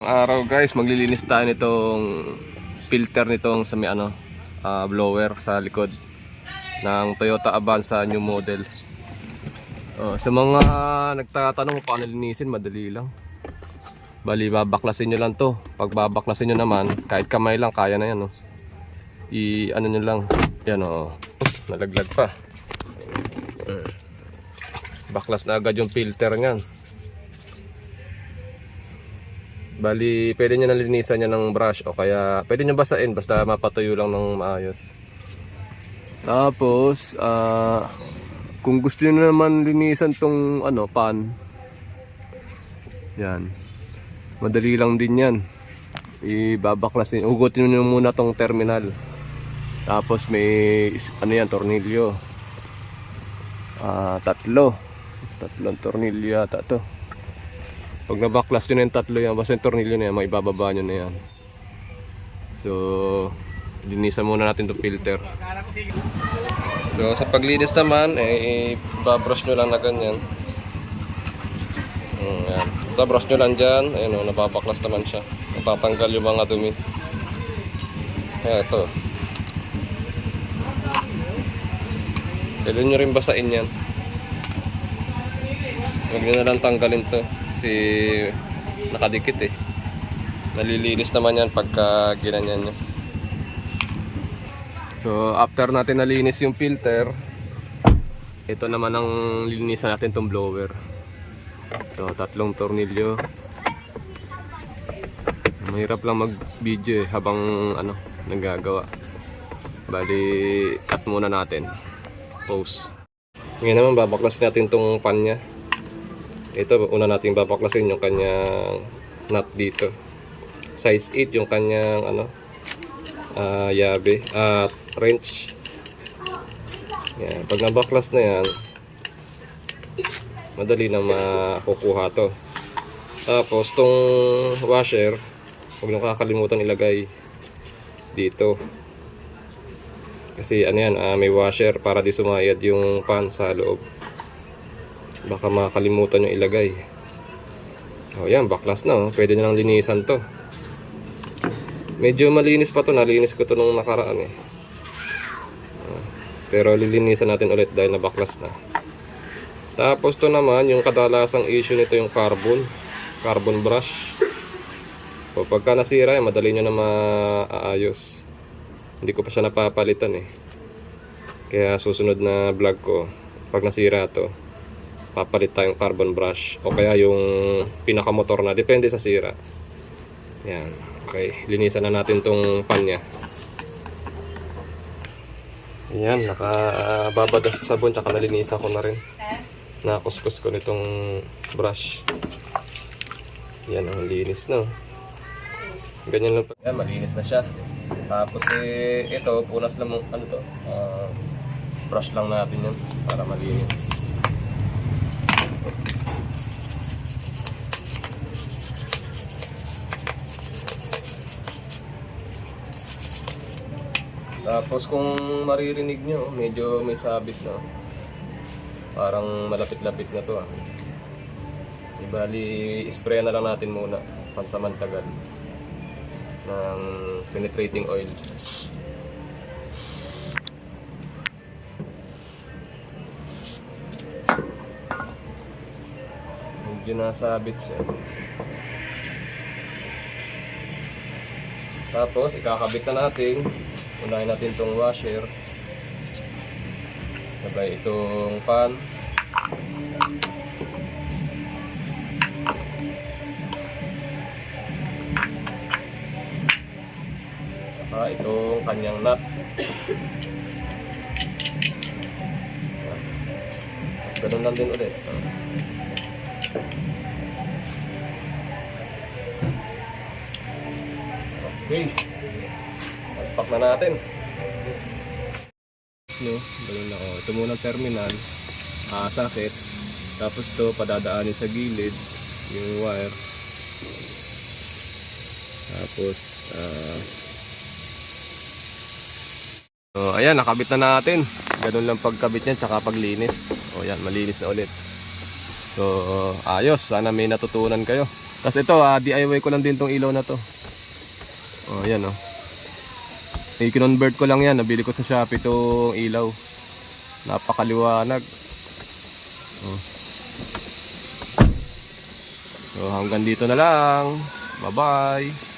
Araw guys, maglilinis tayo nitong filter nitong sa may blower sa likod ng Toyota Avanza new model. Sa mga nagtatanong paano linisin, madali lang. Bali, babaklasin nyo lang to. Pag babaklasin nyo naman, kahit kamay lang, kaya na yan. I-ano nyo lang. Yan nalaglag pa. Baklas na agad yung filter nyan. Bali, pwede nyo nalinisan niya ng brush o kaya pwede nyo basain basta mapatuyo lang ng maayos. Tapos, kung gusto nyo naman linisan tong pan, yan, madali lang din yan. Ibabaklasin, ugutin nyo muna tong terminal. Tapos may yan, tornilyo. Tatlong tornilyo yata to. Pag nabaklas nyo na yung tatlo yan, basta yung tornilyo na yan, maibababa nyo na yan. So, linisan muna natin itong filter. So, sa paglinis naman, babrush nyo lang na ganyan. Yan. Basta brush nyo lang dyan, ayun nababaklas naman siya. Napatanggal yung mga dumi. Kaya ito. Pwede nyo rin basain yan. Huwag nyo na lang tanggalin to. Kasi nakadikit nalilinis naman yan pagka ginanyan nyo. So after natin nalinis yung filter, ito naman ang linisan natin tong blower. Ito, tatlong tornilyo. Mahirap lang mag video habang nagagawa. Bali, cut muna natin. Pause. Ngayon naman babaklasin natin tong pan nya. Ito, una natin babaklasin yung kanyang nut dito. Size 8 yung kanyang yabe at wrench. Yan. Pag nabaklas na yan, madali na makukuha to. Tapos tong washer, huwag nyo kakalimutan ilagay dito. Kasi may washer para di sumayad yung pan sa loob. Baka makalimutan nyo ilagay. Yan, baklas na. Pwede nyo lang linisan to. Medyo malinis pa to. Nalinis ko to nung nakaraan pero lilinisan natin ulit dahil nabaklas na. Tapos to naman, yung kadalasang issue nito yung carbon brush. So, pagka nasira yan, madali nyo na maaayos. Hindi ko pa siya napapalitan Kaya susunod na vlog ko, pag nasira to, papalit tayong carbon brush o kaya yung pinakamotor na, depende sa sira. Yan, okay, linisan na natin tong pan nya. Yan, nakababad sa sabon tsaka nalinisan ko na rin. Nakuskus ko nitong brush. Yan, ang linis na. Ganyan lang. Yan, malinis na siya. Tapos ito, punas lang brush lang natin yan para malinis. Tapos kung maririnig nyo, medyo may sabit na. Parang malapit-lapit na to Ibali, spray na lang natin muna pansamantagal ng penetrating oil. Medyo nasabit siya. Tapos ikakabit na natin. Unahin natin itong washer. Sabay itong pan. Saka itong kanyang nut. Tapos ganun lang din ulit. Okay. Pack na natin. Ganun na ito muna terminal, socket. Tapos to padadaanin sa gilid yung wire. Tapos ayan, nakabit na natin. Ganun lang pagkabit niyan tsaka paglinis. Yan, malinis na ulit. So ayos, sana may natutunan kayo. Tapos ito, DIY ko lang din tong ilaw na to. Oh, yan oh. I-convert ko lang yan. Nabili ko sa Shopee itong ilaw. Napakaliwanag. Oh. So hanggang dito na lang. Bye-bye.